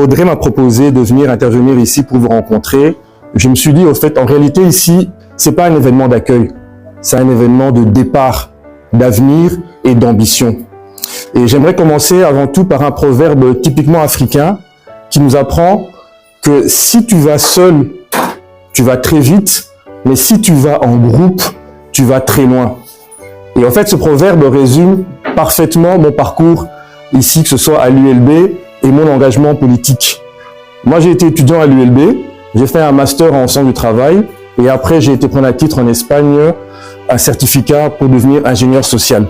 Audrey m'a proposé de venir intervenir ici pour vous rencontrer. Je me suis dit, au fait, en réalité, ici, c'est pas un événement d'accueil. C'est un événement de départ, d'avenir et d'ambition. Et j'aimerais commencer avant tout par un proverbe typiquement africain qui nous apprend que si tu vas seul, tu vas très vite, mais si tu vas en groupe, tu vas très loin. Et en fait, ce proverbe résume parfaitement mon parcours ici, que ce soit à l'ULB et mon engagement politique. Moi, j'ai été étudiant à l'ULB, j'ai fait un master en sciences du travail et après, j'ai été prendre à titre en Espagne un certificat pour devenir ingénieur social.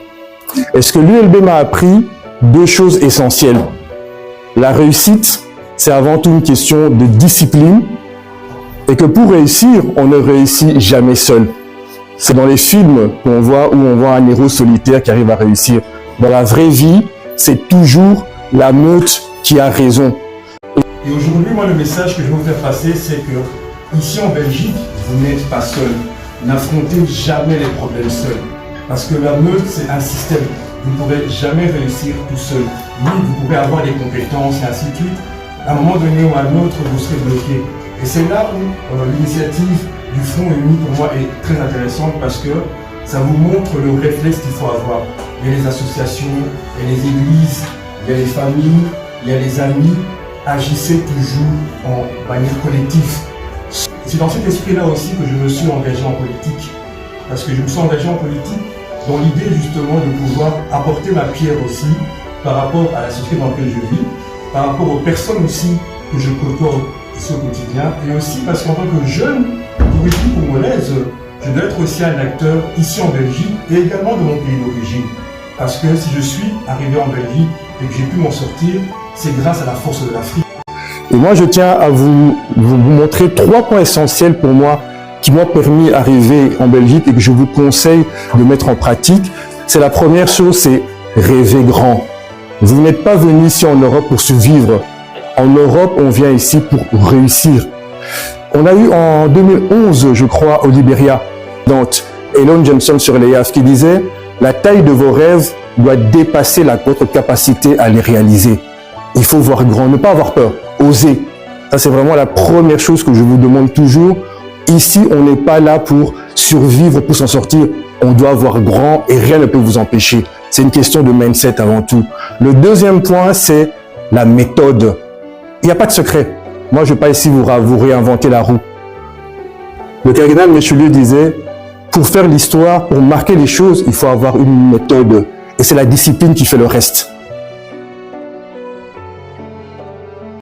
Et ce que l'ULB m'a appris, deux choses essentielles. La réussite, c'est avant tout une question de discipline et que pour réussir, on ne réussit jamais seul. C'est dans les films qu'on voit où on voit un héros solitaire qui arrive à réussir. Dans la vraie vie, c'est toujours la meute qui a raison. Et aujourd'hui, moi, le message que je veux vous faire passer, c'est que ici en Belgique, vous n'êtes pas seul. N'affrontez jamais les problèmes seul. Parce que la meute, c'est un système. Vous ne pourrez jamais réussir tout seul. Oui, vous pourrez avoir des compétences et ainsi de suite. À un moment donné ou à un autre, vous serez bloqué. Et c'est là où l'initiative du Front Uni, pour moi, est très intéressante parce que ça vous montre le réflexe qu'il faut avoir. Il y a les associations, il y a les églises, il y a les familles, il y a les amis. Agissez toujours en manière collective. C'est dans cet esprit-là aussi que je me suis engagé en politique. Parce que je me suis engagé en politique dans l'idée justement de pouvoir apporter ma pierre aussi par rapport à la société dans laquelle je vis, par rapport aux personnes aussi que je côtoie ici au quotidien, et aussi parce qu'en tant que jeune d'origine congolaise, je dois être aussi un acteur ici en Belgique et également de mon pays d'origine. Parce que si je suis arrivé en Belgique et que j'ai pu m'en sortir, c'est grâce à la force de l'Afrique. Et moi, je tiens à vous montrer 3 points essentiels pour moi qui m'ont permis d'arriver en Belgique et que je vous conseille de mettre en pratique. C'est la première chose, c'est rêver grand. Vous n'êtes pas venu ici en Europe pour survivre. En Europe, on vient ici pour réussir. On a eu en 2011, je crois, au Libéria, Ellen Johnson sur les YAF qui disait « La taille de vos rêves doit dépasser votre capacité à les réaliser. » Il faut voir grand, ne pas avoir peur, oser. Ça, c'est vraiment la première chose que je vous demande toujours. Ici, on n'est pas là pour survivre, pour s'en sortir. On doit voir grand et rien ne peut vous empêcher. C'est une question de mindset avant tout. Le deuxième point, c'est la méthode. Il n'y a pas de secret. Moi, je ne vais pas ici vous réinventer la roue. Le cardinal Richelieu disait, pour faire l'histoire, pour marquer les choses, il faut avoir une méthode. Et c'est la discipline qui fait le reste.